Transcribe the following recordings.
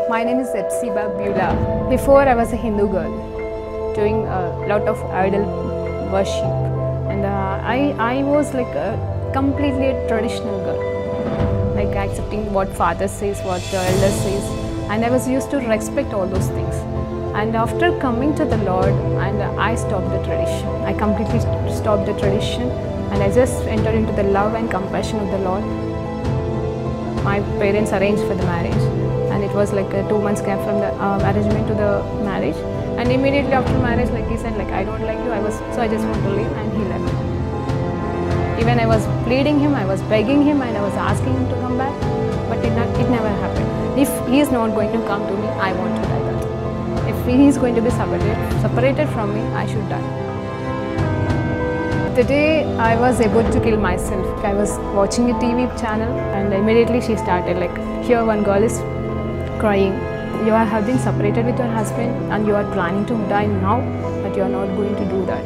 My name is Epsiba Beulah. Before I was a Hindu girl doing a lot of idol worship, and I was like completely a traditional girl, like accepting what father says, what the elder says, and I was used to respect all those things. And after coming to the Lord, and I stopped the tradition. I completely stopped the tradition, and I just entered into the love and compassion of the Lord. My parents arranged for the marriage, and it was like a 2 months gap from the arrangement to the marriage. And immediately after marriage, like he said, like I don't like you. So I just want to leave, and he left. Even I was pleading him, I was begging him, and I was asking him to come back, but it never happened. If he is not going to come to me, I want to die. If he is going to be separated from me, I should die. The day I was about to kill myself, I was watching a TV channel, and immediately she started like, here one girl is crying. You have been separated with your husband and you are planning to die now, but you are not going to do that.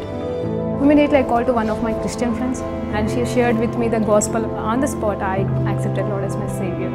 Immediately I called to one of my Christian friends, and she shared with me the gospel. On the spot, I accepted Lord as my Savior.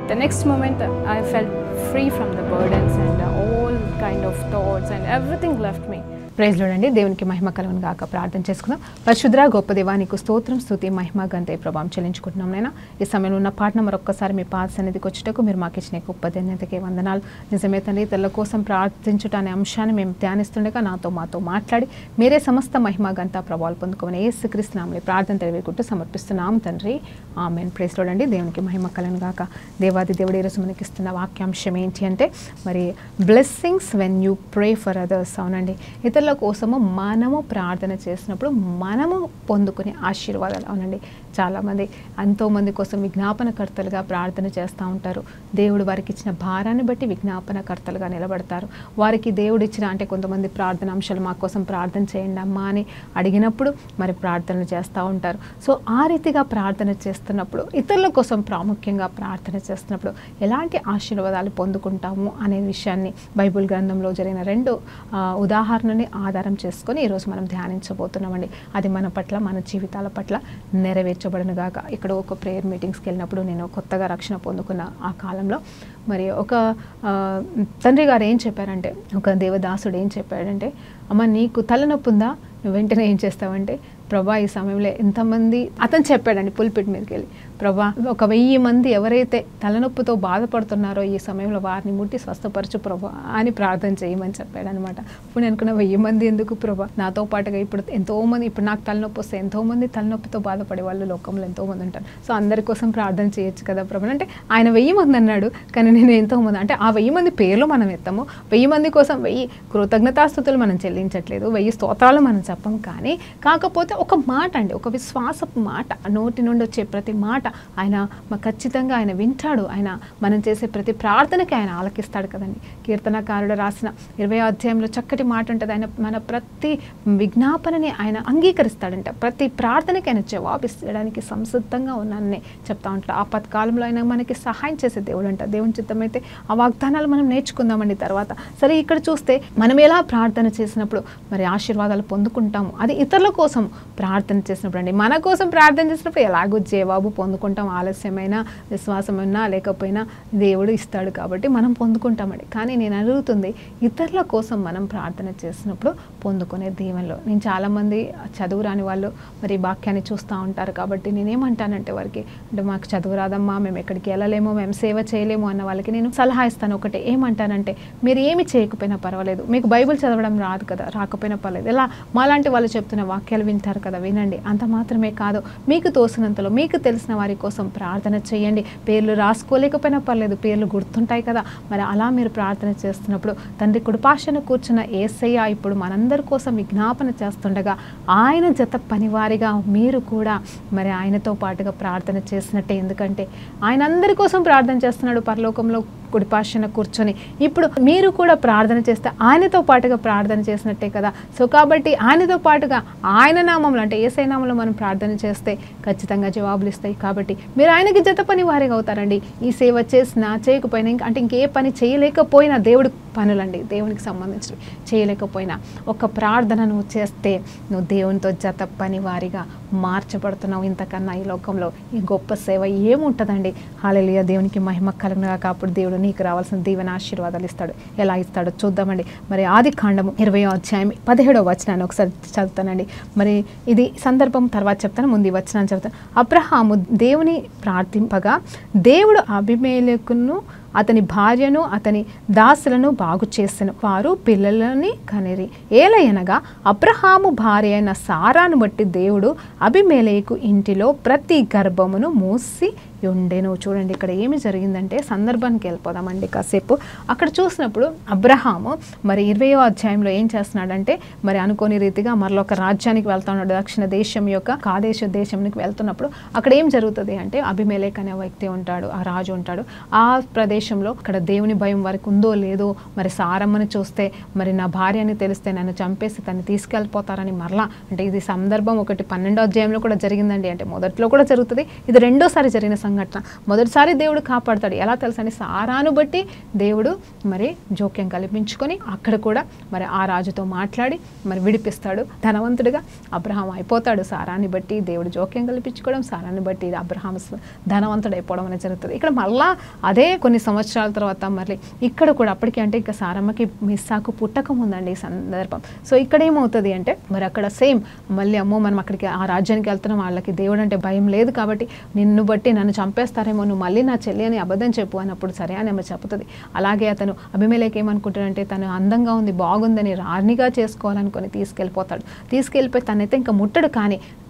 The next moment, I felt free from the burdens and all kind of thoughts, and everything left me. Praise Lord అండి. దేవునికి మహిమ కలుగును గాక. ప్రార్థన చేసుకుందాం. పరిశుద్ధ గొప్ప దేవా, నీకు స్తోత్రం, స్తుతి, మహిమ, ఘనత, ప్రభావం చెల్లించుకుంటున్నాం. నైనా ఈ సమయంలో ఉన్న పాటను మరొక్కసారి మీ పాద సన్నిధికి వచ్చుటకు మీరు మాకు ఇచ్చిన గొప్ప ధన్యతకే వందనాలు. నిజమే తండ్రి, ఇతరుల కోసం ప్రార్థించుట అనే అంశాన్ని మేము ధ్యానిస్తుండగా మాతో మాట్లాడి మీరే సమస్త మహిమ, ఘనత, ప్రభావాలు పొందుకోమని యేసుక్రీస్తు నామములో ప్రార్థన తెలియకుంటూ సమర్పిస్తున్నాం తండ్రి. ఆమేన్. ప్రైజ్ లార్డ్ అండి. దేవునికి మహిమ కలుగును గాక. దేవాది దేవుడు ఈరోజు మనకి ఇస్తున్న వాక్యాంశం ఏంటి అంటే, మరి blessings when you pray for others. అవునండి, ఇతరుల కోసము మనము ప్రార్థన చేసినప్పుడు మనము పొందుకునే ఆశీర్వాదాలు. అవునండి, చాలామంది ఎంతోమంది కోసం విజ్ఞాపనకర్తలుగా ప్రార్థన చేస్తూ ఉంటారు. దేవుడు వారికి ఇచ్చిన భారాన్ని బట్టి విజ్ఞాపనకర్తలుగా నిలబడతారు. వారికి దేవుడు ఇచ్చిన, అంటే కొంతమంది ప్రార్థన అంశాలు మా కోసం ప్రార్థన చేయండి అమ్మా అని అడిగినప్పుడు మరి ప్రార్థనలు చేస్తూ ఉంటారు. సో ఆ రీతిగా ప్రార్థన చేస్తున్నప్పుడు, ఇతరుల కోసం ప్రాముఖ్యంగా ప్రార్థన చేస్తున్నప్పుడు ఎలాంటి ఆశీర్వాదాలు పొందుకుంటాము అనే విషయాన్ని బైబిల్ గ్రంథంలో జరిగిన 2 ఉదాహరణని ఆధారం చేసుకొని ఈరోజు మనం ధ్యానించబోతున్నామండి. అది మన పట్ల, మన జీవితాల పట్ల నెరవేర్చబడును గాక. ఇక్కడ ఒక ప్రేయర్ మీటింగ్స్కి వెళ్ళినప్పుడు నేను కొత్తగా రక్షణ పొందుకున్న ఆ కాలంలో మరి ఒక తండ్రి గారు ఏం చెప్పారంటే, ఒక దేవదాసుడు ఏం చెప్పాడంటే, అమ్మ నీకు తలనొప్పి ఉందా, నువ్వు వెంటనే ఏం చేస్తావంటే, ప్రభా ఈ సమయంలో ఎంతమంది, అతను చెప్పాడండి పుల్పిట్ మీదకి వెళ్ళి, ప్రభా 1000 మంది ఎవరైతే తలనొప్పితో బాధపడుతున్నారో ఈ సమయంలో వారిని ముట్టి స్వస్థపరచు ప్రభా అని ప్రార్థన చేయమని చెప్పాడనమాట. ఇప్పుడు నేను అనుకున్న 1000 మంది ఎందుకు ప్రభా, నాతో పాటుగా ఇప్పుడు ఎంతోమంది, ఇప్పుడు నాకు తలనొప్పి వస్తే ఎంతోమంది తలనొప్పితో బాధపడే వాళ్ళు లోకంలో ఎంతోమంది ఉంటారు. సో అందరి కోసం ప్రార్థన చేయొచ్చు కదా ప్రభా అంటే, ఆయన 1000 మంది అన్నాడు, కానీ నేను ఎంతోమంది అంటే ఆ 1000 మంది పేర్లు మనం ఎత్తాము. 1000 మంది కోసం 1000 కృతజ్ఞతాస్తుతులు మనం చెల్లించట్లేదు, 1000 స్తోత్రాలు మనం చెప్పం. కానీ కాకపోతే ఒక మాట అండి, ఒక విశ్వాసపు మాట, నోటి నుండి వచ్చే ప్రతి మాట ఆయన ఖచ్చితంగా ఆయన వింటాడు. ఆయన మనం చేసే ప్రతి ప్రార్థనకి ఆయన ఆలకిస్తాడు కదండి. కీర్తనకారుడు రాసిన 20వ అధ్యాయంలో చక్కటి మాట ఉంటుంది, ఆయన మన ప్రతి విజ్ఞాపనని ఆయన అంగీకరిస్తాడంట. ప్రతి ప్రార్థనకి ఆయన జవాబు ఇచ్చడానికి సంసిద్ధంగా ఉన్నానని చెప్తా ఉంటాడు. ఆపత్కాలంలో ఆయన మనకి సహాయం చేసే దేవుడు అంట. దేవుని చిత్తమైతే ఆ వాగ్దానాలు మనం నేర్చుకుందామండి తర్వాత. సరే, ఇక్కడ చూస్తే మనం ఎలా ప్రార్థన చేసినప్పుడు మరి ఆశీర్వాదాలు పొందుకుంటాము, అది ఇతరుల కోసం ప్రార్థన చేసినప్పుడు అండి. మన కోసం ప్రార్థన చేసినప్పుడు ఎలాగో జవాబు పొందుకుంటాం. ఆలస్యమైనా, విశ్వాసమైనా లేకపోయినా దేవుడు ఇస్తాడు కాబట్టి మనం పొందుకుంటామండి. కానీ నేను అడుగుతుంది, ఇతరుల కోసం మనం ప్రార్థన చేసినప్పుడు పొందుకునే దీవెనలో. నేను చాలామంది చదువు రాని వాళ్ళు మరి వాక్యాన్ని చూస్తూ ఉంటారు కాబట్టి నేనేమంటానంటే వారికి, అంటే మాకు చదువు రాదమ్మా, మేము ఎక్కడికి వెళ్ళలేమో, మేము సేవ చేయలేము అన్న వాళ్ళకి నేను సలహా ఇస్తాను. ఒకటే ఏమంటానంటే, మీరు ఏమి చేయకపోయినా పర్వాలేదు, మీకు బైబిల్ చదవడం రాదు కదా, రాకపోయినా పర్లేదు, ఇలా మాలాంటి వాళ్ళు చెప్తున్న వాక్యాలు వింటారు కదా, వినండి. అంత మాత్రమే కాదు, మీకు తోసినంతలో మీకు తెలిసిన వారి కోసం ప్రార్థన చేయండి. పేర్లు రాసుకోలేకపోయినా పర్లేదు, పేర్లు గుర్తుంటాయి కదా. మరి అలా మీరు ప్రార్థన చేస్తున్నప్పుడు తండ్రి కుడిపార్శ్వన కూర్చున్న యేసయ్య ఇప్పుడు మనందరి కోసం విజ్ఞాపన చేస్తుండగా ఆయన జత పనివారిగా మీరు కూడా మరి ఆయనతో పాటుగా ప్రార్థన చేసినట్టే. ఎందుకంటే ఆయన అందరి కోసం ప్రార్థన చేస్తున్నాడు పరలోకంలో కుడిపార్శ్వన కూర్చొని. ఇప్పుడు మీరు కూడా ప్రార్థన చేస్తే ఆయనతో పాటుగా ప్రార్థన చేసినట్టే కదా. సో కాబట్టి ఆయనతో పాటుగా ఆయన నామంలో, అంటే యేసయ్య నామంలో మనం ప్రార్థన చేస్తే ఖచ్చితంగా జవాబులు ఇస్తాయి. కాబట్టి మీరు ఆయనకి జత పని వారిగా అవుతారండి. ఈ సేవ చేసినా చేయకపోయినా, అంటే ఇంకే పని చేయలేకపోయినా, దేవుడు పనులండి దేవునికి సంబంధించినవి చేయలేకపోయినా ఒక ప్రార్థన నువ్వు చేస్తే నువ్వు దేవునితో జత పని వారిగా మార్చబడుతున్నావు. ఇంతకన్నా ఈ లోకంలో ఈ గొప్ప సేవ ఏముంటుందండి. హల్లెలూయా, దేవునికి మహిమ కలుగును గాక. అప్పుడు దేవుడు నీకు రావాల్సిన దీవెన ఆశీర్వాదాలు ఇస్తాడు. ఎలా ఇస్తాడో చూద్దామండి. మరి ఆదికాండము 20వ అధ్యాయం 17వ వచనాన్ని ఒకసారి చదువుతానండి. మరి ఇది సందర్భం తర్వాత చెప్తాను, ముందు ఈ వచనాన్ని చెప్తాను. అబ్రహాము దేవుని ప్రార్థింపగా దేవుడు అబీమెలెకును అతని భార్యను అతని దాసులను బాగు చేసెను. వారు పిల్లలని కనిరి. ఏలయనగా అబ్రహాము భార్య అయిన సారాను బట్టి దేవుడు అబీమెలెకు ఇంటిలో ప్రతి గర్భమును మూసి ఉండెను. చూడండి ఇక్కడ ఏమి జరిగిందంటే, సందర్భానికి వెళ్ళిపోదామండి కాసేపు. అక్కడ చూసినప్పుడు అబ్రహాము మరి 20వ అధ్యాయంలో ఏం చేస్తున్నాడంటే, మరి అనుకోని రీతిగా మరొక రాజ్యానికి వెళ్తా ఉన్నాడు. దక్షిణ దేశం యొక్క కాదేశ దేశానికి వెళ్తున్నప్పుడు అక్కడ ఏం జరుగుతుంది అంటే, అబీమెలెకు అనే వ్యక్తి ఉంటాడు, ఆ రాజు ఉంటాడు. ఆ ప్రదేశంలో అక్కడ దేవుని భయం వారికి ఉందో లేదో, మరి సారమ్మని చూస్తే మరి నా భార్య అని తెలిస్తే నన్ను చంపేసి తను తీసుకెళ్ళిపోతారని మరలా, అంటే ఇది సందర్భం ఒకటి 12వ అధ్యాయంలో కూడా జరిగిందండి. అంటే మొదట్లో కూడా జరుగుతుంది, ఇది రెండోసారి జరిగిన సంఘటన. మొదటిసారి దేవుడు కాపాడతాడు. ఎలా తెలుసండి, సారాను బట్టి దేవుడు మరి జోక్యం కల్పించుకొని అక్కడ కూడా మరి ఆ రాజుతో మాట్లాడి మరి విడిపిస్తాడు. ధనవంతుడిగా అబ్రహాం అయిపోతాడు. సారాన్ని బట్టి దేవుడు జోక్యం కల్పించుకోవడం, సారాన్ని బట్టి అబ్రహాం ధనవంతుడు అయిపోవడం అనేది జరుగుతుంది. ఇక్కడ మళ్ళా అదే కొన్ని సంవత్సరాల తర్వాత మళ్ళీ ఇక్కడ కూడా అప్పటికి అంటే ఇంకా సారమ్మకి ఇస్సాకు పుట్టక ఉందండి ఈ సందర్భం. సో ఇక్కడ ఏమవుతుంది అంటే, మరి అక్కడ సేమ్ మళ్ళీ అమ్మో మనం అక్కడికి ఆ రాజ్యానికి వెళ్తున్నాం, వాళ్ళకి దేవుడు అంటే భయం లేదు కాబట్టి నిన్ను బట్టి నన్ను చంపేస్తారేమో, నువ్వు మళ్ళీ నా చెల్లి అని అబద్ధం చెప్పు అన్నప్పుడు సరే అని ఆమె చెప్తుంది. అలాగే అతను అబీమెలెకు ఏమనుకుంటాడంటే, తను అందంగా ఉంది బాగుందని రాణిగా చేసుకోవాలనుకొని తీసుకెళ్ళిపోతాడు. తీసుకెళ్ళిపోయి తనైతే ఇంకా ముట్టడు.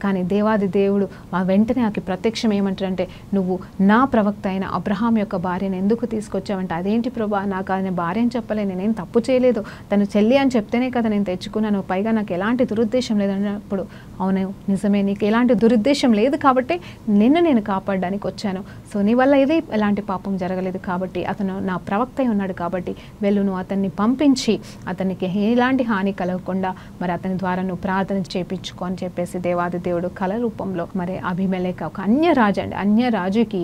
కానీ దేవాది దేవుడు ఆ వెంటనే ఆకి ప్రత్యక్షం ఏమంటాడంటే, నువ్వు నా ప్రవక్త అయిన అబ్రహాం యొక్క భార్యను ఎందుకు తీసుకొచ్చావంటే, అదేంటి ప్రభా, నాకు ఆయన భార్య అని చెప్పలే, నేనేం తప్పు చేయలేదు, తను చెల్లి అని చెప్తేనే కదా నేను తెచ్చుకున్నాను, పైగా నాకు ఎలాంటి దురుద్దేశం లేదన్నప్పుడు, అవును నిజమే, నీకు ఎలాంటి దురుద్దేశం లేదు కాబట్టి నిన్ను నేను కాపాడడానికి వచ్చాను. సో నీ వల్ల ఏది ఎలాంటి పాపం జరగలేదు కాబట్టి, అతను నా ప్రవక్త అయి ఉన్నాడు కాబట్టి వెళ్ళు, నువ్వు అతన్ని పంపించి అతనికి ఎలాంటి హాని కలగకుండా మరి అతని ద్వారా నువ్వు ప్రార్థన చేయించుకో అని చెప్పేసి దేవాది దేవుడు కల రూపంలో మరి అబీమెలెకు ఒక అన్యరాజు అండి, అన్యరాజుకి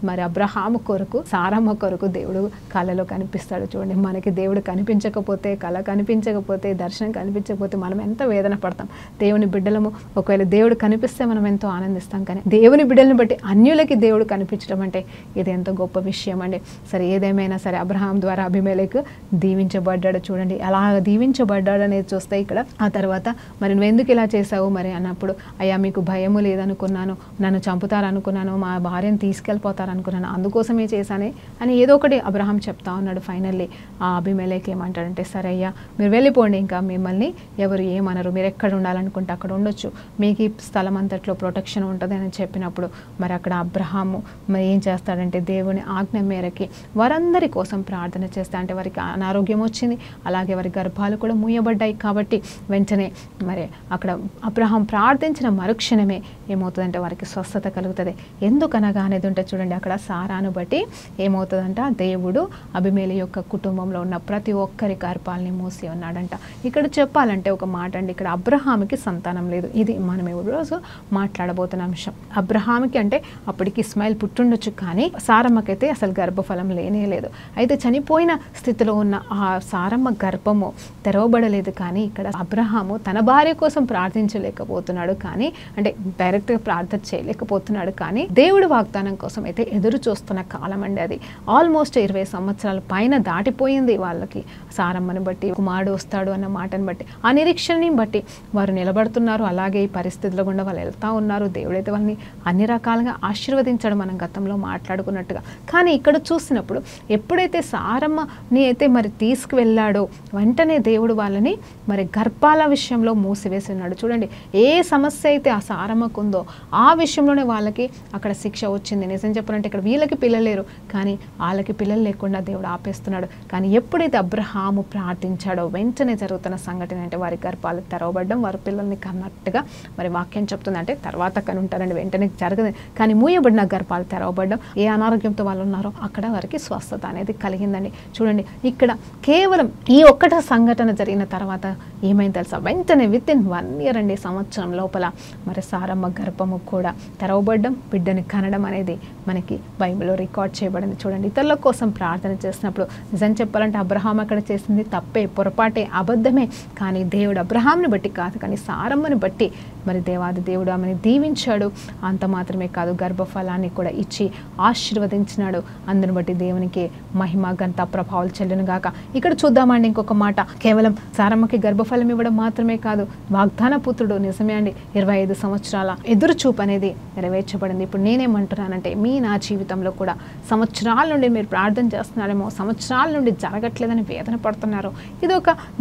మరి అబ్రహాము కొరకు సారమ్మ కొరకు దేవుడు కళలో కనిపిస్తాడు. చూడండి, మనకి దేవుడు కనిపించకపోతే, కళ కనిపించకపోతే, దర్శనం కనిపించకపోతే మనం ఎంత వేదన పడతాం. దేవుని బిడ్డలము ఒకవేళ దేవుడు కనిపిస్తే మనం ఎంతో ఆనందిస్తాం. కానీ దేవుని బిడ్డలను బట్టి అన్యులకి దేవుడు కనిపించడం అంటే ఇది ఎంతో గొప్ప విషయం అండి. సరే ఏదేమైనా సరే అబ్రహాం ద్వారా అబీమెలెకు దీవించబడ్డాడు. చూడండి ఎలా దీవించబడ్డాడు అనేది చూస్తే ఇక్కడ. ఆ తర్వాత మరి నువ్వు ఎందుకు ఇలా చేసావు మరి అన్నప్పుడు, అయ్యా మీకు భయము లేదనుకున్నాను, నన్ను చంపుతారనుకున్నాను, మా భార్యను తీసుకెళ్ళిపోతారనుకున్నాను, అందుకోసమే చేశానే అని ఏదో ఒకటి అబ్రహాం చెప్తా ఉన్నాడు. ఫైనల్లీ ఆ అబీమెలెకు ఏమంటాడంటే, సరే అయ్యా మీరు వెళ్ళిపోండి, ఇంకా మిమ్మల్ని ఎవరు ఏమనరు, మీరు ఎక్కడ ఉండాలనుకుంటే అక్కడ ఉండొచ్చు, మీకు ఈ స్థలం అంతట్లో ప్రొటెక్షన్ ఉంటుంది అని చెప్పినప్పుడు మరి అక్కడ అబ్రహాము మరి ఏం చేస్తాడంటే, దేవుని ఆజ్ఞ మేరకి వారందరి కోసం ప్రార్థన చేస్తా, అంటే వారికి అనారోగ్యం వచ్చింది, అలాగే వారి గర్భాలు కూడా మూయబడ్డాయి కాబట్టి వెంటనే మరి అక్కడ అబ్రహాం ప్రార్థించిన మరుక్షణమే ఏమవుతుందంటే వారికి స్వస్థత కలుగుతుంది. ఎందుకనగా అనేది ఉంటే చూడండి, అక్కడ సారాను బట్టి ఏమవుతుందంట, దేవుడు అబీమెలెకు యొక్క కుటుంబంలో ఉన్న ప్రతి ఒక్కరి గర్భాలని మూసి ఉన్నాడంట. ఇక్కడ చెప్పాలంటే ఒక మాట అండి, ఇక్కడ అబ్రహాముకి సంతానం లేదు. ఇది మనం ఈరోజు మాట్లాడబోతున్న అంశం. అబ్రహాముకి అంటే అప్పటికి ఇస్మాయిల్ పుట్టుండొచ్చు, కానీ సారమ్మకైతే అసలు గర్భఫలం లేనే లేదు. అయితే చనిపోయిన స్థితిలో ఉన్న ఆ సారమ్మ గర్భము తెరవబడలేదు. కానీ ఇక్కడ అబ్రహాము తన భార్య కోసం ప్రార్థించలేకపోతున్నాడు, కానీ అంటే డైరెక్ట్గా ప్రార్థన చేయలేకపోతున్నాడు, కానీ దేవుడి వాగ్దానం కోసం అయితే ఎదురు చూస్తున్న కాలం అండి. అది ఆల్మోస్ట్ 20 సంవత్సరాల పైన దాటిపోయింది వాళ్ళకి. సారమ్మని బట్టి కుమారుడు వస్తాడు అన్న మాటను బట్టి, ఆ నిరీక్షణని బట్టి వారు నిలబడుతున్నారు. అలాగే ఈ పరిస్థితుల్లో గుండా వాళ్ళు వెళ్తూ ఉన్నారు. దేవుడైతే వాళ్ళని అన్ని రకాలుగా ఆశీర్వదించడం మనం గతంలో మాట్లాడుకున్నట్టుగా. కానీ ఇక్కడ చూసినప్పుడు ఎప్పుడైతే సారమ్మని అయితే మరి తీసుకువెళ్ళాడో వెంటనే దేవుడు వాళ్ళని మరి గర్భాల విషయంలో మూసివేసి ఉన్నాడు. చూడండి, ఏ సమస్య అయితే ఆ సారమ్మకు ఉందో ఆ విషయంలోనే వాళ్ళకి అక్కడ శిక్ష వచ్చింది. నిజం చెప్పాలంటే ఇక్కడ వీళ్ళకి పిల్లలు లేరు, కానీ వాళ్ళకి పిల్లలు లేకుండా దేవుడు ఆపేస్తున్నాడు. కానీ ఎప్పుడైతే అబ్రహాము ప్రార్థించాడో వెంటనే జరుగుతున్న సంఘటన అంటే వారి గర్భాలు తెరవబడ్డం, వారి పిల్లల్ని కన్నట్టుగా అన్నట్టుగా మరి వాక్యం చెప్తుంది. అంటే తర్వాత కని ఉంటారండి, వెంటనే జరగదు, కానీ మూయబడిన గర్భాలు తెరవబడ్డం, ఏ అనారోగ్యంతో వాళ్ళు ఉన్నారో అక్కడ వారికి స్వస్థత అనేది కలిగిందండి. చూడండి ఇక్కడ కేవలం ఈ ఒక్కట సంఘటన జరిగిన తర్వాత ఏమైంది తెలుసా, వెంటనే వితిన్ 1 year అండి, సంవత్సరం లోపల మరి సారమ్మ గర్భము కూడా తెరవబడ్డం, బిడ్డని కనడం అనేది మనకి బైబిల్లో రికార్డ్ చేయబడింది. చూడండి, ఇతరుల కోసం ప్రార్థన చేసినప్పుడు నిజం చెప్పాలంటే అబ్రహాం అక్కడ చేసింది తప్పే, పొరపాటే, అబద్ధమే. కానీ దేవుడు అబ్రహాంని బట్టి కాదు, కానీ సారమ్మని బట్టి మరి దేవాది దేవుడు ఆమెను దీవించాడు. అంత మాత్రమే కాదు, గర్భఫలాన్ని కూడా ఇచ్చి ఆశీర్వదించినాడు. అందుని బట్టి దేవునికి మహిమ ఘనత ప్రభావాలు చెల్లును గాక. ఇక్కడ చూద్దామండి ఇంకొక మాట, కేవలం సారమ్మకి గర్భఫలం ఇవ్వడం మాత్రమే కాదు, వాగ్దాన పుత్రుడు నిజమే అండి, 25 సంవత్సరాల ఎదురు చూపు అనేది నెరవేర్చబడింది. ఇప్పుడు నేనేమంటున్నానంటే నా జీవితంలో కూడా సంవత్సరాల నుండి మీరు ప్రార్థన చేస్తున్నారేమో, సంవత్సరాల నుండి జరగట్లేదని వేదన పడుతున్నారు, ఇది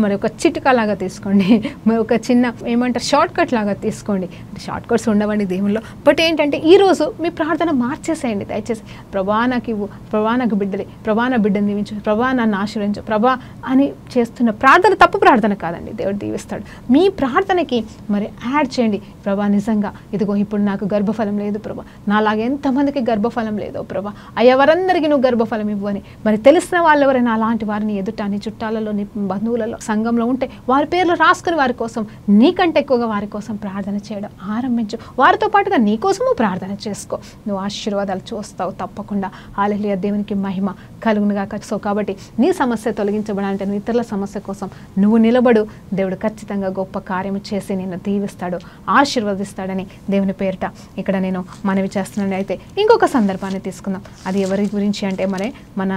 మరి ఒక చిట్కా లాగా తీసుకోండి, మరి ఒక చిన్న ఏమంటారు షార్ట్ కట్ లాగా తీసుకోండి. షార్ట్ కట్స్ ఉండవండి దేవుల్లో, బట్ ఏంటంటే ఈరోజు మీ ప్రార్థన మార్చేసేయండి దయచేసి. ప్రభా నాకు ఇవ్వు, ప్రభా నాకు బిడ్డలే, ప్రభా నా బిడ్డను దీవించు, ప్రభా నన్ను ఆశీర్వదించు ప్రభా అని చేస్తున్న ప్రార్థన తప్పు ప్రార్థన కాదండి, దేవుడు దీవిస్తాడు. మీ ప్రార్థనకి మరి యాడ్ చేయండి, ప్రభా నిజంగా ఇదిగో ఇప్పుడు నాకు గర్భఫలం లేదు ప్రభా, నాలాగే ఎంతమందికి గర్భఫలం లేదో ప్రభా, ఎవరందరికీ నువ్వు గర్భఫలం ఇవ్వు అని. మరి తెలిసిన వాళ్ళు ఎవరైనా అలాంటి వారిని ఎదుట నీ చుట్టాలలో, నీ బంధువులలో, సంఘంలో ఉంటే వారి పేర్లు రాసుకుని వారి కోసం, నీకంటే ఎక్కువగా వారి కోసం ప్రార్థన చేయడం ఆరంభించు. వారితో పాటుగా నీ కోసము ప్రార్థన చేసుకో, నువ్వు ఆశీర్వాదాలు చూస్తావు తప్పకుండా. హల్లెలూయా, దేవునికి మహిమ కలుగునుగాక. సో కాబట్టి నీ సమస్య తొలగించబడాలంటే నువ్వు ఇతరుల సమస్య కోసం నువ్వు నిలబడు, దేవుడు ఖచ్చితంగా గొప్ప కార్యము చేసి నిన్ను దీవిస్తాడు, ఆశీర్వదిస్తాడని దేవుని పేరిట ఇక్కడ నేను మనవి చేస్తున్నాను. అయితే ఇంకొక సందర్భాన్ని తీసుకుందాం. అది ఎవరి గురించి అంటే మన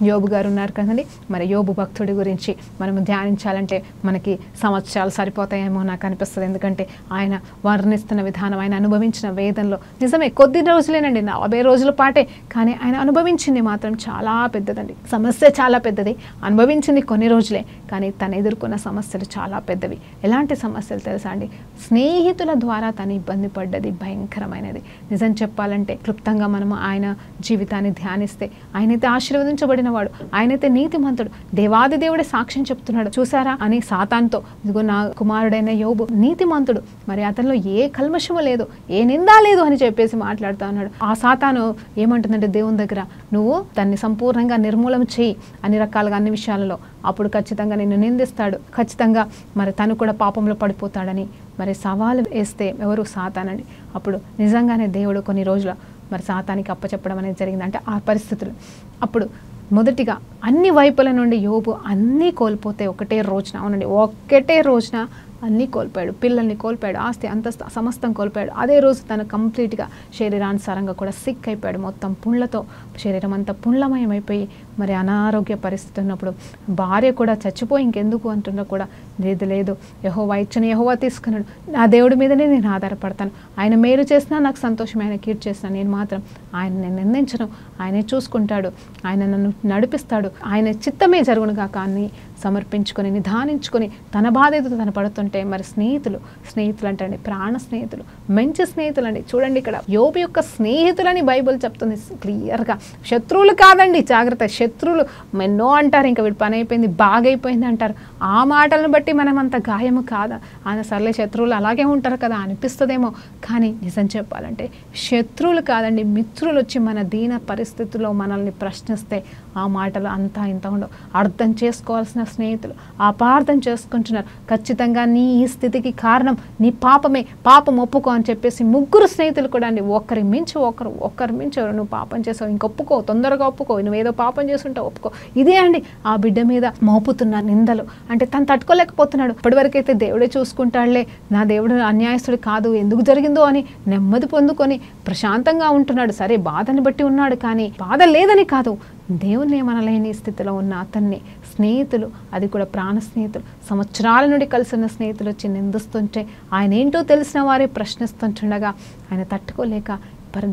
యోబు గారు ఉన్నారు కదండి, మరి యోబు భక్తుడి గురించి మనం ధ్యానించాలంటే మనకి సంవత్సరాలు సరిపోతాయేమో నాకు అనిపిస్తుంది. ఎందుకంటే ఆయన వర్ణిస్తున్న విధానం, ఆయన అనుభవించిన వేదనలో నిజమే కొద్ది రోజులేనండి, 40 రోజుల పాటే, కానీ ఆయన అనుభవించింది మాత్రం చాలా పెద్దదండి. సమస్య చాలా పెద్దది, అనుభవించింది కొన్ని రోజులే, కానీ తను ఎదుర్కొన్న సమస్యలు చాలా పెద్దవి. ఎలాంటి సమస్యలు తెలుసా అండి, స్నేహితుల ద్వారా తను ఇబ్బంది పడ్డది భయంకరమైనది. నిజం చెప్పాలంటే క్లుప్తంగా మనము ఆయన జీవితాన్ని ధ్యానిస్తే ఆయనైతే ఆశీర్వదించబడిన వాడు, ఆయనైతే నీతిమంతుడు, దేవాది దేవుడే సాక్ష్యం చెప్తున్నాడు చూసారా అని సాతానుతో, ఇదిగో నా కుమారుడైన యోబు నీతిమంతుడు, మరి అతనిలో ఏ కల్మషము లేదు, ఏ నిందా లేదు అని చెప్పేసి మాట్లాడుతూ ఉన్నాడు. ఆ సాతాను ఏమంటుందంటే దేవుని దగ్గర నువ్వు దాన్ని సంపూర్ణంగా నిర్మూలన చేయి అన్ని రకాలుగా అన్ని విషయాలలో, అప్పుడు ఖచ్చితంగా నిన్ను నిందిస్తాడు, ఖచ్చితంగా మరి తను కూడా పాపంలో పడిపోతాడని మరి సవాలు వేస్తే ఎవరు సాతానండి. అప్పుడు నిజంగానే దేవుడు కొన్ని రోజుల మరి సాతానికి అప్పచెప్పడం అనేది జరిగింది. అంటే ఆ పరిస్థితులు అప్పుడు మొదటిగా అన్ని వైపుల నుండి యోబు అన్నీ కోల్పోతే ఒకటే రోజున, అవునండి ఒకటే రోజున అన్నీ కోల్పోయాడు, పిల్లల్ని కోల్పోయాడు, ఆస్తి అంతస్తు సమస్తం కోల్పోయాడు. అదే రోజు తను కంప్లీట్గా శరీరానుసారంగా కూడా సిక్ అయిపోయాడు, మొత్తం పుండ్లతో శరీరం అంతా పుండ్లమయమైపోయి మరి అనారోగ్య పరిస్థితి ఉన్నప్పుడు భార్య కూడా చచ్చిపోయి ఇంకెందుకు అంటున్నా కూడా లేదు యెహోవా ఇచ్చని యెహోవా తీసుకున్నాడు, నా దేవుడి మీదనే నేను ఆధారపడతాను, ఆయన మేలు చేసినా నాకు సంతోషం, ఆయన కీడు చేసినా నేను మాత్రం ఆయన నేను నిందించను, ఆయనే చూసుకుంటాడు, ఆయన నన్ను నడిపిస్తాడు, ఆయన చిత్తమే జరుగునుగా కానీ సమర్పించుకొని నిదానించుకొని తన బాధ్యత తను పడుతుంటే మరి స్నేహితులు అంటే ప్రాణ స్నేహితులు, మంచి స్నేహితులు అండి. చూడండి ఇక్కడ యోబు యొక్క స్నేహితులని బైబిల్ చెప్తుంది క్లియర్గా, శత్రువులు కాదండి, జాగ్రత్త, శత్రువులు ఎన్నో అంటారు, ఇంకా వీడి పని అయిపోయింది బాగైపోయింది అంటారు. ఆ మాటలను బట్టి మనం అంత గాయము కాదా, ఆయన సర్లే శత్రువులు అలాగే ఉంటారు కదా అనిపిస్తుందేమో, కానీ నిజం చెప్పాలంటే శత్రువులు కాదండి, మిత్రులు వచ్చి మన దీన పరిస్థితుల్లో మనల్ని ప్రశ్నిస్తే ఆ మాటలు అంతా ఇంత ఉండవు. అర్థం చేసుకోవాల్సిన స్నేహితులు అపార్థం చేసుకుంటున్నారు. ఖచ్చితంగా నీ ఈ స్థితికి కారణం నీ పాపమే, పాపం ఒప్పుకో అని చెప్పేసి ముగ్గురు స్నేహితులు కూడా అండి, ఒకరి మించి ఒకరు నువ్వు పాపం చేసావు ఇంకొప్పుకో, తొందరగా ఒప్పుకో, నువ్వేదో పాపం చేస్తుంటావు ఒప్పుకో. ఇదే అండి ఆ బిడ్డ మీద మోపుతున్న నిందలు. అంటే తను తట్టుకోలేకపోతున్నాడు. ఇప్పటివరకైతే దేవుడే చూసుకుంటాడులే, నా దేవుడు అన్యాయస్తుడు కాదు, ఎందుకు జరిగిందో అని నెమ్మది పొందుకొని ప్రశాంతంగా ఉంటున్నాడు. సరే బాధని బట్టి ఉన్నాడు, కానీ బాధ లేదని కాదు, దేవుణ్ణి మనలేని స్థితిలో ఉన్న అతన్ని స్నేహితులు, అది కూడా ప్రాణ స్నేహితులు, సంవత్సరాల నుండి కలిసిన స్నేహితులు వచ్చి నిందిస్తుంటే ఆయన ఏంటో తెలిసిన వారే ప్రశ్నిస్తుంటుండగా ఆయన తట్టుకోలేక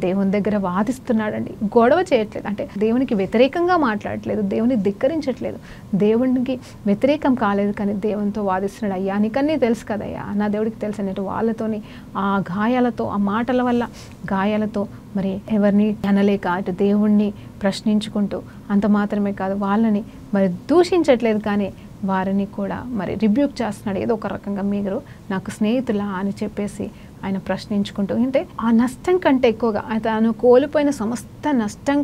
దేవుని దగ్గర వాదిస్తున్నాడండి. గొడవ చేయట్లేదు, అంటే దేవునికి వ్యతిరేకంగా మాట్లాడట్లేదు, దేవుని ధిక్కరించట్లేదు, దేవునికి వ్యతిరేకం కాలేదు, కానీ దేవునితో వాదిస్తున్నాడు. అయ్యా నీకన్నీ తెలుసు కదయ్యా, నా దేవుడికి తెలుసు అన్నట్టు వాళ్ళతోని ఆ గాయాలతో, ఆ మాటల వల్ల గాయాలతో మరి ఎవరిని అనలేక అటు దేవుణ్ణి ప్రశ్నించుకుంటూ, అంత మాత్రమే కాదు వాళ్ళని మరి దూషించట్లేదు, కానీ వారిని కూడా మరి రిబ్యూక్ చేస్తున్నాడు. ఏదో ఒక రకంగా మీరు నాకు స్నేహితులా అని చెప్పేసి ఆయన ప్రశ్నించుకుంటూ, అంటే ఆ నష్టం కంటే ఎక్కువగా తను కోల్పోయిన సమస్త నష్టం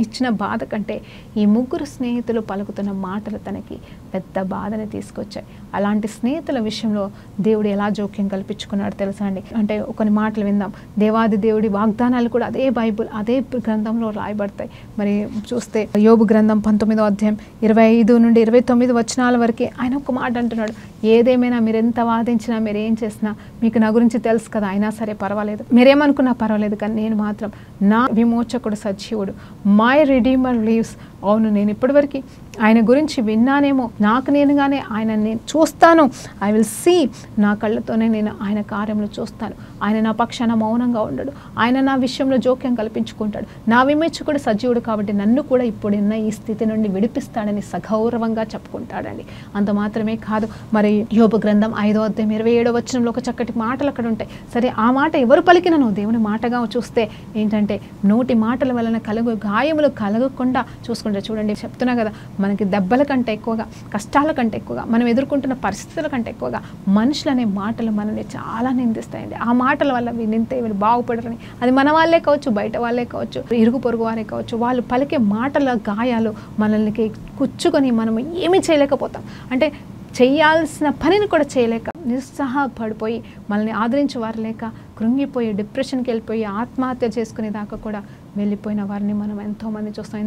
ఇచ్చిన బాధ కంటే ఈ ముగ్గురు స్నేహితులు పలుకుతున్న మాటలు తనకి పెద్ద బాధని తీసుకొచ్చాయి. అలాంటి స్నేహితుల విషయంలో దేవుడు ఎలా జోక్యం కల్పించుకున్నాడు తెలుసా అండి? అంటే కొన్ని మాటలు విందాం. దేవాది దేవుడి వాగ్దానాలు కూడా అదే బైబుల్, అదే గ్రంథంలో రాయబడతాయి. మరి చూస్తే యోబు గ్రంథం 19వ అధ్యాయం 25 నుండి 29 వచనాల వరకే ఆయన ఒక మాట అంటున్నాడు, ఏదేమైనా మీరు ఎంత వాదించినా, మీరు ఏం చేసినా మీకు నా గురించి తెలుసు కదా, అయినా సరే పర్వాలేదు, మీరేమనుకున్నా పర్వాలేదు, కానీ నేను మాత్రం నా విమోచకుడు సజీవుడు, మై రిడీమర్ లీవ్స్. అవును, నేను ఇప్పటివరకు ఆయన గురించి విన్నానేమో, నాకు నేనుగానే ఆయన నేను చూస్తాను. ఐ విల్ సీ, నా కళ్ళతోనే నేను ఆయన కార్యములు చూస్తాను. ఆయన నా పక్షాన మౌనంగా ఉండడు, ఆయన నా విషయంలో జోక్యం కల్పించుకుంటాడు. నా విమోచకుడు సజీవుడు కాబట్టి నన్ను కూడా ఇప్పుడున్న ఈ స్థితి నుండి విడిపిస్తాడని సగౌరవంగా చెప్పుకుంటాడండి. అంత మాత్రమే కాదు, మరి యోబు గ్రంథం 5వ అధ్యాయం 27వ వచనంలో ఒక చక్కటి మాటలు అక్కడ ఉంటాయి. సరే, ఆ మాట ఎవరు పలికినను దేవుని మాటగా చూస్తే ఏంటంటే, నోటి మాటల వలన కలుగు గాయములు కలగకుండా చూసుకుంటారు. చూడండి, చెప్తున్నా కదా, మనకి దెబ్బల కంటే ఎక్కువగా, కష్టాల కంటే ఎక్కువగా, మనం ఎదుర్కొంటున్న పరిస్థితుల కంటే ఎక్కువగా మనుషులు అనే మాటలు మనల్ని చాలా నిందిస్తాయండి. ఆ మాటల వల్ల నిందితే వీళ్ళు బాగుపడరని, అది మన వాళ్ళే కావచ్చు, బయట వాళ్ళే కావచ్చు, ఇరుగు పొరుగు వారే కావచ్చు, వాళ్ళు పలికే మాటల గాయాలు మనల్ని కుచ్చుకొని మనం ఏమీ చేయలేకపోతాం. అంటే చేయాల్సిన పనిని కూడా చేయలేక నిరుత్సాహపడిపోయి, మనల్ని ఆదరించే వారు లేక కృంగిపోయి డిప్రెషన్కి వెళ్ళిపోయి ఆత్మహత్య చేసుకునే దాకా కూడా వెళ్ళిపోయిన వారిని మనం ఎంతోమంది చూస్తాం.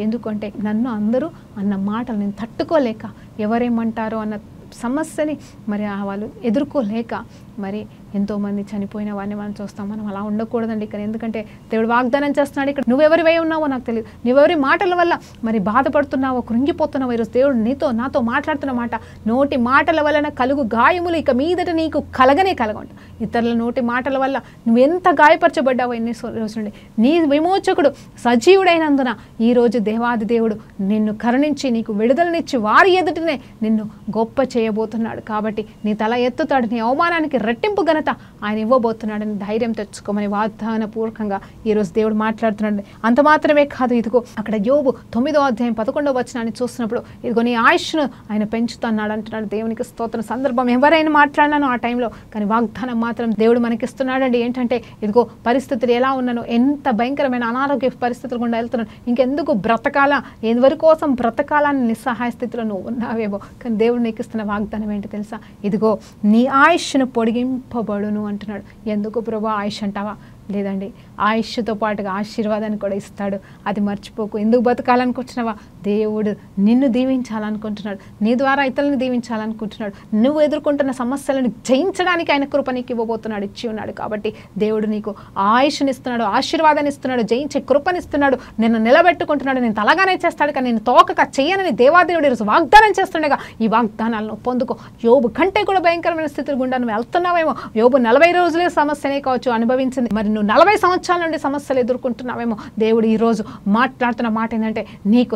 ఎందుకంటే నన్ను అందరూ అన్న మాటలు నేను తట్టుకోలేక, ఎవరేమంటారో అన్న సమస్యని మరి వాళ్ళు ఎదుర్కోలేక మరి ఎంతోమంది చనిపోయిన వారిని మనం చూస్తాం. మనం అలా ఉండకూడదండి ఇక్కడ. ఎందుకంటే దేవుడు వాగ్దానం చేస్తున్నాడు, ఇక్కడ నువ్వెవరివై ఉన్నావో నాకు తెలియదు, నువ్వెవరి మాటల వల్ల మరి బాధపడుతున్నావో, కృంగిపోతున్నావో, ఈరోజు దేవుడు నాతో మాట్లాడుతున్న మాట, నోటి మాటల వలన కలుగు గాయములు ఇక మీదట నీకు కలగంట. ఇతరుల నోటి మాటల వల్ల నువ్వెంత గాయపరచబడ్డావో ఎన్ని రోజులుండి, నీ విమోచకుడు సజీవుడైనందున ఈరోజు దేవాది దేవుడు నిన్ను కరుణించి నీకు విడుదలనిచ్చి వారి ఎదుటనే నిన్ను గొప్ప చేయబోతున్నాడు. కాబట్టి నీ తల ఎత్తుతాడు, నీ అవమానానికి రెట్టింపు ఘనత ఆయన ఇవ్వబోతున్నాడని ధైర్యం తెచ్చుకోమని వాగ్దానపూర్వకంగా ఈరోజు దేవుడు మాట్లాడుతున్నాడు. అంత మాత్రమే కాదు, ఇదిగో అక్కడ యోబు 9వ అధ్యాయం 11వ వచనాన్ని చూసినప్పుడు, ఇదిగో నీ ఆయుష్ను ఆయన పెంచుతున్నాడు అంటున్నాడు. దేవునికి స్తోత్రం. సందర్భం ఎవరైనా మాట్లాడినాను ఆ టైంలో, కానీ వాగ్దానం మాత్రం దేవుడు మనకిస్తున్నాడండి. ఏంటంటే, ఇదిగో పరిస్థితులు ఎలా ఉన్నానో, ఎంత భయంకరమైన అనారోగ్య పరిస్థితులు గుండా వెళ్తున్నాను, ఇంకెందుకు బ్రతకాలా, ఎవరి కోసం బ్రతకాలని నిస్సహాయ స్థితిలో నువ్వు ఉన్నావేమో, కానీ దేవుడు నీకు ఇస్తున్న వాగ్దానం ఏంటి తెలుసా? ఇదిగో నీ ఆయుష్ను పొడిగింపబడును అంటున్నాడు. ఎందుకు ప్రభు ఆయుష్ అంటావా? లేదండి, ఆయుష్తో పాటుగా ఆశీర్వాదాన్ని కూడా ఇస్తాడు. అది మర్చిపోకు. ఎందుకు బతకాలనుకుంటున్నావా? దేవుడు నిన్ను దీవించాలనుకుంటున్నాడు, నీ ద్వారా ఇతరులను దీవించాలనుకుంటున్నాడు. నువ్వు ఎదుర్కొంటున్న సమస్యలను జయించడానికి ఆయన కృప నీకు ఇవ్వబోతున్నాడు, ఇచ్చి ఉన్నాడు. కాబట్టి దేవుడు నీకు ఆయుష్ని ఇస్తున్నాడు, ఆశీర్వాదాన్ని ఇస్తున్నాడు, జయించే కృపనిస్తున్నాడు, నిన్ను నిలబెట్టుకుంటున్నాడు. నేను తలగానే చేస్తాడు కానీ నేను తోకక చెయ్యనని దేవాదేవుడు ఈరోజు వాగ్దానం చేస్తుండగా ఈ వాగ్దానాలను పొందుకో. యోబు కంటే కూడా భయంకరమైన స్థితులు గుండా నువ్వు వెళ్తున్నావేమో. యోబు 40 రోజులే సమస్యనే కావచ్చు అనుభవించింది, మరి నువ్వు 40 సంవత్సరాల నుండి సమస్యలు ఎదుర్కొంటున్నావేమో. దేవుడు ఈరోజు మాట్లాడుతున్న మాట ఏంటంటే,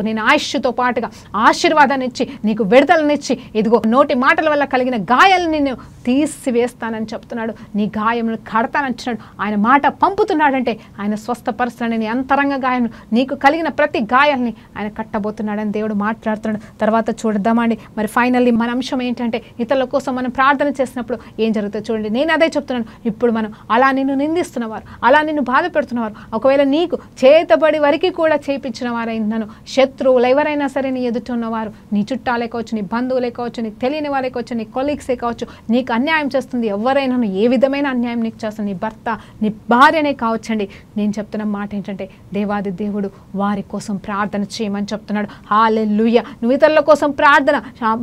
నేను ఆయుష్తో పాటుగా ఆశీర్వాదాన్ని ఇచ్చి నీకు విడుదలనిచ్చి, ఇదిగో నోటి మాటల వల్ల కలిగిన గాయాలను నేను తీసివేస్తానని చెప్తున్నాడు. నీ గాయములను కడతానంటున్నాడు. ఆయన మాట పంపుతున్నాడంటే ఆయన స్వస్థపరుస్తాడని, నీ అంతరంగ గాయం, నీకు కలిగిన ప్రతి గాయాలని ఆయన కట్టబోతున్నాడని దేవుడు మాట్లాడుతున్నాడు. తర్వాత చూద్దామండి, మరి ఫైనల్లీ మన అంశం ఏంటంటే, ఇతరుల కోసం మనం ప్రార్థన చేసినప్పుడు ఏం జరుగుతుందో చూడండి. నేను అదే చెప్తున్నాను. ఇప్పుడు మనం అలా నిన్ను నిందిస్తున్నవారు, అలా నిన్ను బాధ పెడుతున్నవారు, ఒకవేళ నీకు చేతబడి వరకు కూడా చేయించిన వారైనాను, శత్రువులు ఎవరైనా సరే నీ ఎదుట ఉన్నవారు, నీ చుట్టాలే కావచ్చు, నీ బంధువులే కావచ్చు, నీకు తెలియని వారే కావచ్చు, నీ కొలీగ్సే కావచ్చు, నీకు అన్యాయం చేస్తుంది ఎవరైనా, ఏ విధమైన అన్యాయం నీకు చేస్తుంది, నీ భర్త, నీ భార్యనే కావచ్చండి. నేను చెప్తున్న మాట ఏంటంటే, దేవాది దేవుడు వారి కోసం ప్రార్థన చేయమని చెప్తున్నాడు. హల్లెలూయా. నువ్వు ఇతరుల కోసం ప్రార్థన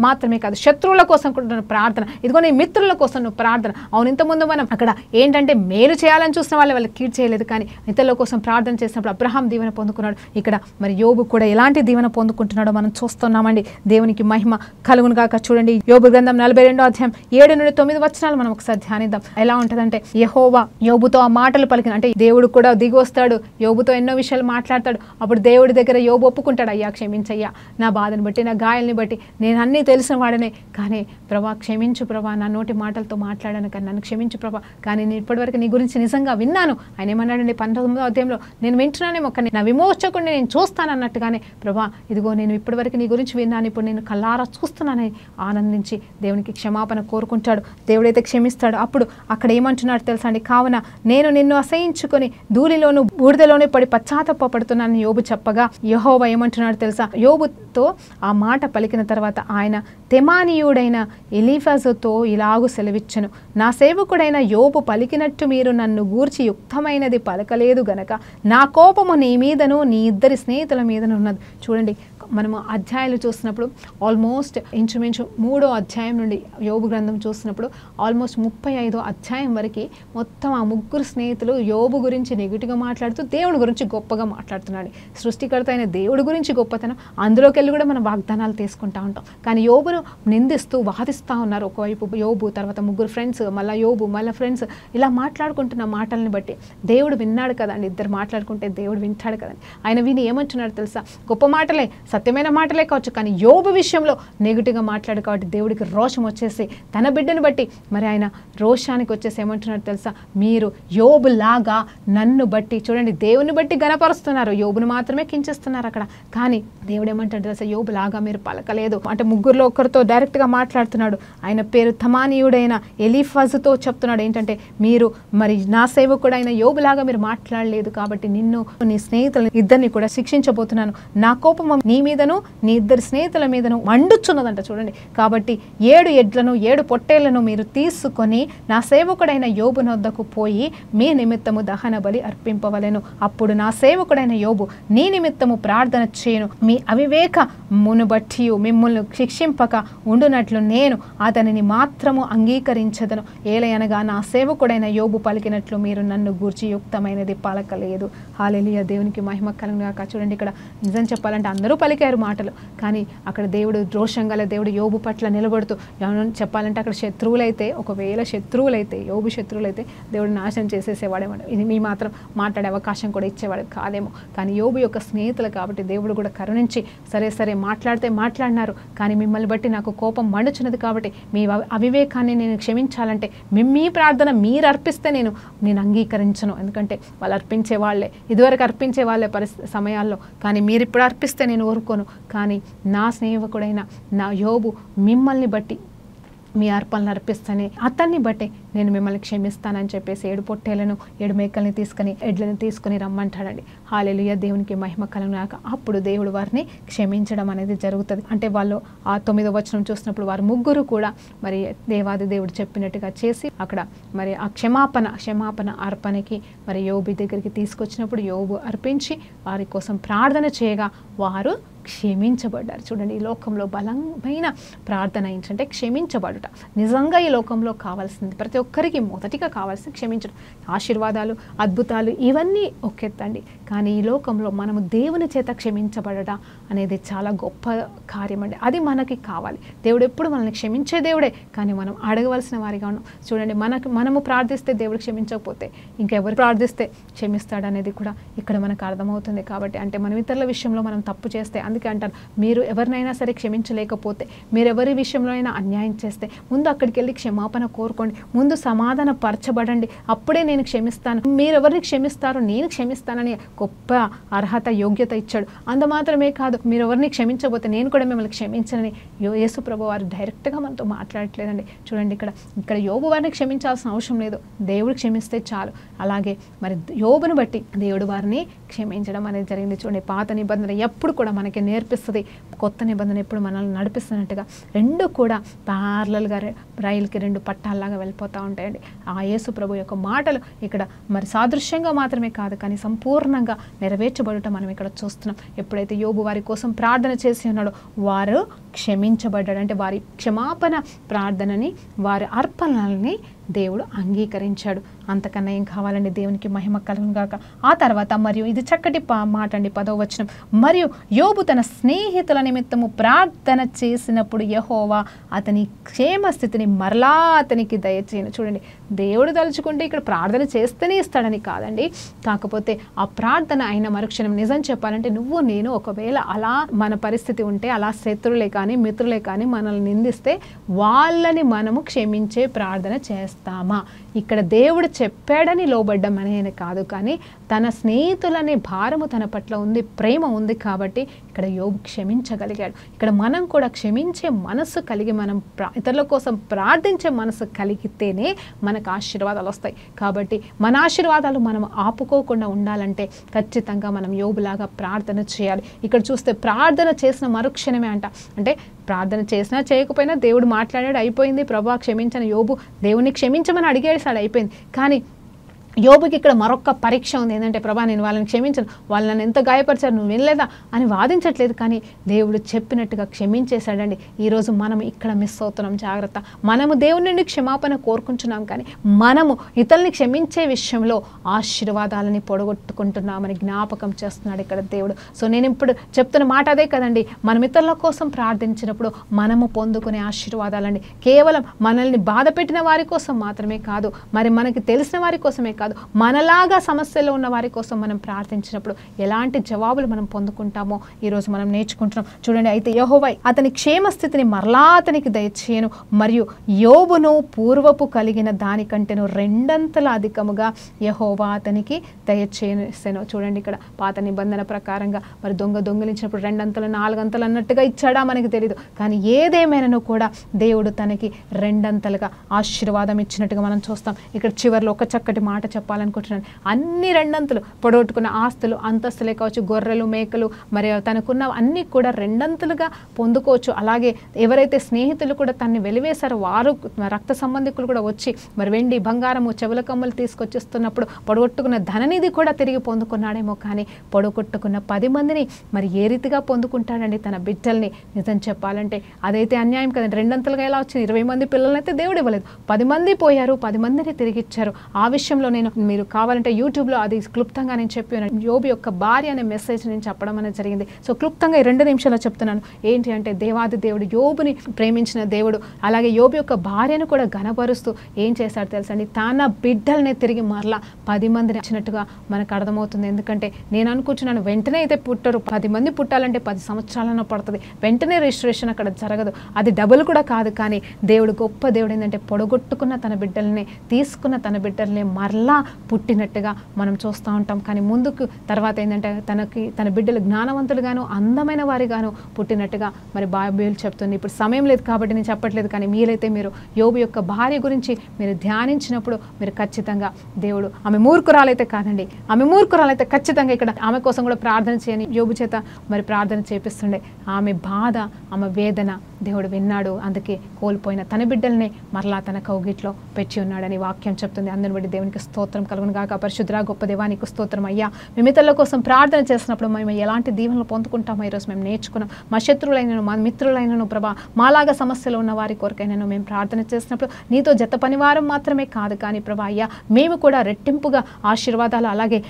మాత్రమే కాదు, శత్రువుల కోసం కూడా ప్రార్థన. ఇదిగో నీ మిత్రుల కోసం నువ్వు ప్రార్థన. అవును, ఇంతకుముందు మనం అక్కడ ఏంటంటే మేలు చేయాలని చూసిన వాళ్ళకి కీడు చేయలేదు, కానీ ఇతరుల కోసం ప్రార్థన చేసినప్పుడు అబ్రహాం దీవెన పొందుకున్నాడు. ఇక్కడ మరి యోబు కూడా ఎలాంటి దీవెన పొందుకుంటున్నాడో మనం చూస్తున్నామండి. దేవునికి మహిమ కలుగును గాక. చూడండి, యోబు గ్రంథం 42వ అధ్యాయం 7 నుండి 9 వచనాలు మనం ఒకసారి ధ్యానిద్దాం. ఎలా ఉంటుందంటే, యెహోవా యోబుతో ఆ మాటలు పలికిన, అంటే దేవుడు కూడా దిగి వస్తాడు, యోబుతో ఎన్నో విషయాలు మాట్లాడతాడు. అప్పుడు దేవుడి దగ్గర యోబు ఒప్పుకుంటాడు, అయ్యా క్షమించయ్యా, నా బాధను బట్టి, నా గాయాలని బట్టి నేను అన్నీ తెలిసిన వాడనే, కానీ ప్రభా క్షమించు ప్రభా, నా నోటి మాటలతో మాట్లాడాను కానీ నన్ను క్షమించు ప్రభా, కానీ నేను ఇప్పటివరకు నీ గురించి నిజంగా విన్నాను, విన్నాను. ఆయన ఏమన్నాడండి 19వ అధ్యాయంలో, నేను వింటున్నానేమో కానీ నా విమోచకుడిని నేను చూస్తాను అన్నట్టుగానే, ప్రభా ఇదిగో నేను ఇప్పటివరకు నీ గురించి విన్నాను, ఇప్పుడు నేను కళ్ళారా చూస్తున్నానని ఆనందించి దేవునికి క్షమాపణ కోరుకుంటాడు. దేవుడైతే క్షమిస్తాడు. అప్పుడు అక్కడ ఏమంటున్నాడు తెలుసా అండి, కావున నేను నిన్ను అసహించుకొని ధూళిలోను బూడిదలోనే పడి పశ్చాత్తాపపడుతున్నానని యోబు చెప్పగా యెహోవా ఏమంటున్నాడు తెలుసా, యోబుతో ఆ మాట పలికిన తర్వాత ఆయన తెమానీయుడైన ఎలీఫజుతో ఇలాగు సెలవిచ్చెను, నా సేవకుడైన యోబు పలికినట్టు మీరు నన్ను గూర్చి యుక్తమైనది పలకలేదు గనక నా కోపము నీ మీదను నీ ఇద్దరి స్నేహితుల మీదను ఉన్నది. చూడండి, మనము అధ్యాయాలు చూసినప్పుడు ఆల్మోస్ట్ ఇంచుమించు 3వ అధ్యాయం నుండి యోబు గ్రంథం చూసినప్పుడు ఆల్మోస్ట్ 35వ అధ్యాయం వరకు మొత్తం ఆ ముగ్గురు స్నేహితులు యోబు గురించి నెగిటివ్గా మాట్లాడుతూ దేవుడి గురించి గొప్పగా మాట్లాడుతున్నాడు. సృష్టికర్త అయిన దేవుడి గురించి గొప్పతనం, అందులోకి వెళ్ళి కూడా మనం వాగ్దానాలు తీసుకుంటూ ఉంటాం. కానీ యోబును నిందిస్తూ వాదిస్తూ ఉన్నారు. ఒకవైపు యోబు, తర్వాత ముగ్గురు ఫ్రెండ్స్, మళ్ళీ యోబు, మళ్ళీ ఫ్రెండ్స్, ఇలా మాట్లాడుకుంటున్న మాటల్ని బట్టి దేవుడు విన్నాడు కదండి. ఇద్దరు మాట్లాడుకుంటే దేవుడు వింటాడు కదండి. ఆయన విని ఏమంటున్నాడు తెలుసా, గొప్ప మాటలే, సత్యమైన మాటలే కావచ్చు, కానీ యోబు విషయంలో నెగిటివ్గా మాట్లాడు కాబట్టి దేవుడికి రోషం వచ్చేసి తన బిడ్డను బట్టి మరి ఆయన రోషానికి వచ్చేసి ఏమంటున్నాడు తెలుసా, మీరు యోబు లాగా నన్ను బట్టి, చూడండి దేవుని బట్టి గణపరుస్తున్నారు, యోబును మాత్రమే కించేస్తున్నారు అక్కడ. కానీ దేవుడు ఏమంటాడు తెలుసా, యోబు లాగా మీరు పలకలేదు అంటే ముగ్గురులో ఒకరితో డైరెక్ట్గా మాట్లాడుతున్నాడు. ఆయన పేరు తమానీయుడైన ఎలీఫజుతో చెప్తున్నాడు ఏంటంటే, మీరు మరి నా సేవకుడైన యోబులాగా మీరు మాట్లాడలేదు కాబట్టి నిన్ను నీ స్నేహితులను ఇద్దరిని కూడా శిక్షించబోతున్నాను, నా కోపం నీ మీదను నీ ఇద్దరు స్నేహితుల మీదను మండుచున్నదంట. చూడండి, కాబట్టి 7 ఎడ్లను 7 పొట్టేళ్లను మీరు తీసుకొని నా సేవకుడైన యోబు నొద్దకు పోయి మీ నిమిత్తము దహన బలి అర్పింపవలెను. అప్పుడు నా సేవకుడైన యోబు నీ నిమిత్తము ప్రార్థన చేయను, మీ అవివేకమును బట్టి మిమ్మల్ని శిక్షింపక ఉండునట్లు నేను అతనిని మాత్రము అంగీకరించదను. ఏలయనగా నా సేవకుడైన యోబు పలికినట్లు మీరు నన్ను గూర్చి యుక్తమైనది పలకలేదు. హల్లెలూయా, దేవునికి మహిమ కలుగును గాక. చూడండి, ఇక్కడ నిజం చెప్పాలంటే అందరూ పలికారు మాటలు, కానీ అక్కడ దేవుడు రోషంగల దేవుడు యోబు పట్ల నిలబడుతూ, చెప్పాలంటే అక్కడ శత్రువులైతే, ఒకవేళ శత్రువులైతే, యోబు శత్రువులైతే దేవుడు నాశనం చేసేసేవాడేమో, ఇది మీ మాత్రం మాట్లాడే అవకాశం కూడా ఇచ్చేవాడు కాదేమో. కానీ యోబు యొక్క స్నేహితులు కాబట్టి దేవుడు కూడా కరుణించి సరే మాట్లాడితే మాట్లాడినారు, కానీ మిమ్మల్ని బట్టి నాకు కోపం మండుచున్నది కాబట్టి మీ అవివేకాన్ని నేను క్షమించాలంటే మీ ప్రార్థన మీరు అర్పిస్తే నేను అంగీకరించను. ఎందుకంటే వాళ్ళు అర్పించే వాళ్ళే, ఇదివరకు అర్పించే వాళ్ళే సమయాల్లో, కానీ మీరు ఇప్పుడు అర్పిస్తే నేను ఊరుకోను. కానీ నా స్నేహితుడైన నా యోబు మిమ్మల్ని బట్టి మీ అర్పణలు అర్పిస్తానే అతన్ని బట్టి నేను మిమ్మల్ని క్షమిస్తానని చెప్పేసి 7 పొట్టేలను 7 మేకల్ని తీసుకొని ఎడ్లను తీసుకొని రమ్మంటాడండి. హల్లెలూయా, దేవునికి మహిమ కలుగుగాక. అప్పుడు దేవుడు వారిని క్షమించడం అనేది జరుగుతుంది. అంటే వాళ్ళు ఆ 9వ వచనం చూసినప్పుడు వారు ముగ్గురు కూడా మరి దేవాది దేవుడు చెప్పినట్టుగా చేసి అక్కడ మరి ఆ క్షమాపణ అర్పణకి మరి యోబు దగ్గరికి తీసుకొచ్చినప్పుడు యోబు అర్పించి వారి కోసం ప్రార్థన చేయగా వారు క్షమించబడ్డారు. చూడండి, ఈ లోకంలో బలమైన ప్రార్థన ఏంటంటే క్షమించబడుట. నిజంగా ఈ లోకంలో కావాల్సింది, ప్రతి ఒక్కరికి మొదటిగా కావాల్సింది క్షమించడం. ఆశీర్వాదాలు, అద్భుతాలు ఇవన్నీ ఒకెత్తండి, కానీ ఈ లోకంలో మనము దేవుని చేత క్షమించబడట అనేది చాలా గొప్ప కార్యం అండి. అది మనకి కావాలి. దేవుడు ఎప్పుడు మనల్ని క్షమించే దేవుడే, కానీ మనం అడగవలసిన వారిగా ఉన్నాం. చూడండి, మనము ప్రార్థిస్తే దేవుడు క్షమించకపోతే ఇంకెవరు ప్రార్థిస్తే క్షమిస్తాడు అనేది కూడా ఇక్కడ మనకు అర్థమవుతుంది. కాబట్టి అంటే మనం ఇతరుల విషయంలో మనం తప్పు చేస్తే, అందుకే అంటారు మీరు ఎవరినైనా సరే క్షమించలేకపోతే, మీరు ఎవరి విషయంలో అయినా అన్యాయం చేస్తే ముందు అక్కడికి వెళ్ళి క్షమాపణ కోరుకోండి, ముందు సమాధాన పరచబడండి, అప్పుడే నేను క్షమిస్తాను, మీరు ఎవరిని క్షమిస్తారో నేను క్షమిస్తానని గొప్ప అర్హత యోగ్యత ఇచ్చాడు. అంత మాత్రమే కాదు, మీరు ఎవరిని క్షమించబోతే నేను కూడా మిమ్మల్ని క్షమించనని యేసు ప్రభు వారు డైరెక్ట్గా మనతో మాట్లాడట్లేదండి. చూడండి, ఇక్కడ యోబు వారిని క్షమించాల్సిన అవసరం లేదు, దేవుడు క్షమిస్తే చాలు. అలాగే మరి యోబును బట్టి దేవుడు వారిని క్షమించడం అనేది జరిగింది. చూడండి, పాత నిబంధన ఎప్పుడు కూడా మనకి నేర్పిస్తుంది, కొత్త నిబంధన ఎప్పుడు మనల్ని నడిపిస్తున్నట్టుగా రెండు కూడా ప్యారలల్గా రైలుకి 2 పట్టాల్లాగా వెళ్ళిపోతూ ఉంటాయండి. ఆ యేసు ప్రభు యొక్క మాటలు ఇక్కడ మరి సాదృశ్యంగా మాత్రమే కాదు, కానీ సంపూర్ణంగా నెరవేర్చబడటం మనం ఇక్కడ చూస్తున్నాం. ఎప్పుడైతే యోబు వారి కోసం ప్రార్థన చేసి ఉన్నాడో వారు క్షమించబడ్డాడు. అంటే వారి క్షమాపణ ప్రార్థనని, వారి అర్పణల్ని దేవుడు అంగీకరించాడు. అంతకన్నా ఏం కావాలండి? దేవునికి మహిమ కలుగును గాక. ఆ తర్వాత మరియు ఇది చక్కటి మాట అండి, 10వ వచనం, మరియు యోబు తన స్నేహితుల నిమిత్తము ప్రార్థన చేసినప్పుడు యెహోవా అతని క్షేమ స్థితిని మరలా అతనికి దయచేయను. చూడండి, దేవుడు తలుచుకుంటే ఇక్కడ ప్రార్థన చేస్తేనే ఇస్తాడని కాదండి, కాకపోతే ఆ ప్రార్థన అయిన మరుక్షణం నిజం చెప్పాలంటే నువ్వు నేను ఒకవేళ అలా మన పరిస్థితి ఉంటే, అలా శత్రులే కానీ మిత్రులే కానీ మనల్ని నిందిస్తే వాళ్ళని మనము క్షమించే ప్రార్థన చేస్తామా? ఇక్కడ దేవుడు చెప్పాడని లోబడ్డం అనేది కాదు, కానీ తన స్నేహితులనే భారము తన పట్ల ఉంది, ప్రేమ ఉంది కాబట్టి ఇక్కడ యోబు క్షమించగలిగాడు. ఇక్కడ మనం కూడా క్షమించే మనసు కలిగి మనం ఇతరుల కోసం ప్రార్థించే మనసు కలిగితేనే మనకు ఆశీర్వాదాలు వస్తాయి. కాబట్టి మన ఆశీర్వాదాలు మనం ఆపుకోకుండా ఉండాలంటే ఖచ్చితంగా మనం యోబులాగా ప్రార్థన చేయాలి. ఇక్కడ చూస్తే ప్రార్థన చేసిన మరుక్షణమే అంటే ప్రార్థన చేసినా చేయకపోయినా దేవుడు మాట్లాడాడు, అయిపోయింది. ప్రభువా క్షమించని యోబు దేవుని క్షమించమని అడిగేసాడు, అయిపోయింది. కానీ యోబుకి ఇక్కడ మరొక పరీక్ష ఉంది. ఏంటంటే ప్రభా నేను వాళ్ళని క్షమించను, వాళ్ళు నన్ను ఎంత గాయపరిచారు నువ్వు వినలేదా అని వాదించట్లేదు, కానీ దేవుడు చెప్పినట్టుగా క్షమించేశాడండి. ఈరోజు మనం ఇక్కడ మిస్ అవుతున్నాం, జాగ్రత్త. మనము దేవుని నుండి క్షమాపణ కోరుకుంటున్నాం, కానీ మనము ఇతరుల్ని క్షమించే విషయంలో ఆశీర్వాదాలని పొడగొట్టుకుంటున్నామని జ్ఞాపకం చేస్తున్నాడు ఇక్కడ దేవుడు. సో నేను ఇప్పుడు చెప్తున్న మాట అదే కదండి, మనం ఇతరుల కోసం ప్రార్థించినప్పుడు మనము పొందుకునే ఆశీర్వాదాలండి కేవలం మనల్ని బాధ పెట్టిన వారి కోసం మాత్రమే కాదు, మరి మనకి తెలిసిన వారి కోసమే కాదు, మనలాగా సమస్యలో ఉన్న వారి కోసం మనం ప్రార్థించినప్పుడు ఎలాంటి జవాబులు మనం పొందుకుంటామో ఈరోజు మనం నేర్చుకుంటున్నాం. చూడండి, అయితే యెహోవా అతని క్షేమస్థితిని మరలా అతనికి దయచేయను, మరియు యోబును పూర్వపు కలిగిన దానికంటేను రెండంతల అధికముగా యెహోవా అతనికి దయచేసెను. చూడండి, ఇక్కడ పాత నిబంధన ప్రకారంగా మరి దొంగిలించినప్పుడు రెండంతలు నాలుగంతలు అన్నట్టుగా ఇచ్చాడా మనకి తెలియదు, కానీ ఏదేమైనాను కూడా దేవుడు తనకి రెండంతలుగా ఆశీర్వాదం ఇచ్చినట్టుగా మనం చూస్తాం. ఇక్కడ చివరిలో ఒక చక్కటి మాట చెప్పాలనుకుంటున్నాను. అన్ని రెండంతలు పొడగొట్టుకున్న ఆస్తులు, అంతస్తులే కావచ్చు, గొర్రెలు, మేకలు, మరి తనకున్న అన్నీ కూడా రెండంతలుగా పొందుకోవచ్చు. అలాగే ఎవరైతే స్నేహితులు కూడా తనని వెలివేశారో వారు రక్త సంబంధికులు కూడా వచ్చి మరి వెండి, బంగారము, చెవుల కమ్మలు తీసుకొచ్చిస్తున్నప్పుడు పొడగొట్టుకున్న ధననిధి కూడా తిరిగి పొందుకున్నాడేమో, కానీ పొడగొట్టుకున్న 10 మందిని మరి ఏ రీతిగా పొందుకుంటాడండి తన బిడ్డల్ని. నిజం చెప్పాలంటే అదైతే అన్యాయం కదండి. రెండంతలుగా ఎలా వచ్చింది? 20 మంది పిల్లలనైతే దేవుడు ఇవ్వలేదు, 10 మంది పోయారు, 10 మందిని తిరిగి ఇచ్చారు. ఆ విషయంలో నేను మీరు కావాలంటే యూట్యూబ్లో అది క్లుప్తంగా నేను చెప్పాను. యోబు యొక్క భార్య అనే మెసేజ్ నేను చెప్పడం అనేది జరిగింది. సో క్లుప్తంగా ఈ 2 నిమిషాల్లో చెప్తున్నాను. ఏంటి అంటే దేవాది దేవుడు యోబుని ప్రేమించిన దేవుడు అలాగే యోబు యొక్క భార్యను కూడా ఘనపరుస్తూ ఏం చేశాడు తెలుసండి, తన బిడ్డల్ని తిరిగి మరలా 10 మందిని ఇచ్చినట్టుగా మనకు అర్థమవుతుంది. ఎందుకంటే నేను అనుకుంటున్నాను వెంటనే అయితే పుట్టరు, 10 మంది పుట్టాలంటే 10 సంవత్సరాలన్నా పడుతుంది, వెంటనే రిజిస్ట్రేషన్ అక్కడ జరగదు, అది డబుల్ కూడా కాదు. కానీ దేవుడు గొప్ప దేవుడు ఏంటంటే పొడగొట్టుకున్న తన బిడ్డల్ని తీసుకున్న తన బిడ్డల్ని మరలా పుట్టినట్టుగా మనం చూస్తూ ఉంటాం. కానీ ముందుకు తర్వాత ఏంటంటే తన బిడ్డలు జ్ఞానవంతులుగాను అందమైన వారిగాను పుట్టినట్టుగా మరి బైబిల్ చెప్తుంది. ఇప్పుడు సమయం లేదు కాబట్టి నేను చెప్పట్లేదు, కానీ మీరు యోబు యొక్క భార్య గురించి మీరు ధ్యానించినప్పుడు మీరు ఖచ్చితంగా దేవుడు ఆమె మూర్ఖురాలైతే కాదండి, ఆమె మూర్ఖురాలైతే ఖచ్చితంగా ఇక్కడ ఆమె కోసం కూడా ప్రార్థన చేయని యోబు చేత మరి ప్రార్థన చేపిస్తుండే. ఆమె బాధ, ఆమె వేదన దేవుడు విన్నాడు. అందుకే కోల్పోయిన తన బిడ్డల్ని మరలా తన కౌగిట్లో పెట్టి ఉన్నాడని వాక్యం చెప్తుంది. అందరిని బట్టి దేవునికి స్తోత్రం కలుగును గాక. పరిశుద్ధ గొప్ప దేవానికి స్తోత్రం. అయ్యా మేము ఇతరుల కోసం ప్రార్థన చేసినప్పుడు మేము ఎలాంటి దీవెనలు పొందుకుంటామో ఈరోజు మేము నేర్చుకున్నాం. మా శత్రువులైనను మా మిత్రులైనను ప్రభా మాలాగా సమస్యలు ఉన్న వారి కొరకైనాను మేము ప్రార్థన చేసినప్పుడు నీతో జత పనివారం మాత్రమే కాదు, కానీ ప్రభా అయ్యా మేము కూడా రెట్టింపుగా ఆశీర్వాదాలు అలాగే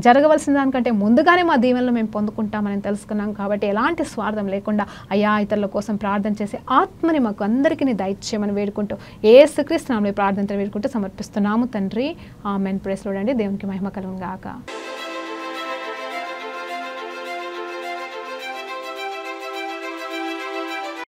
జరగవలసిన దానికంటే ముందుగానే మా దీవెనలు మేము పొందుకుంటామని తెలుసుకున్నాం. కాబట్టి ఎలాంటి స్వార్థం లేకుండా అయ్యా ఇతరుల కోసం ప్రార్థన చేసే ఆత్మని మాకు అందరికీ దయచేయమని వేడుకుంటూ యేసుక్రీస్తు నామములో ప్రార్థన వేడుకుంటూ సమర్పిస్తున్నాము తండ్రి. ఆమేన్. ప్రైజ్ లార్డ్ అండి. దేవునికి మహిమ కలుగును గాక.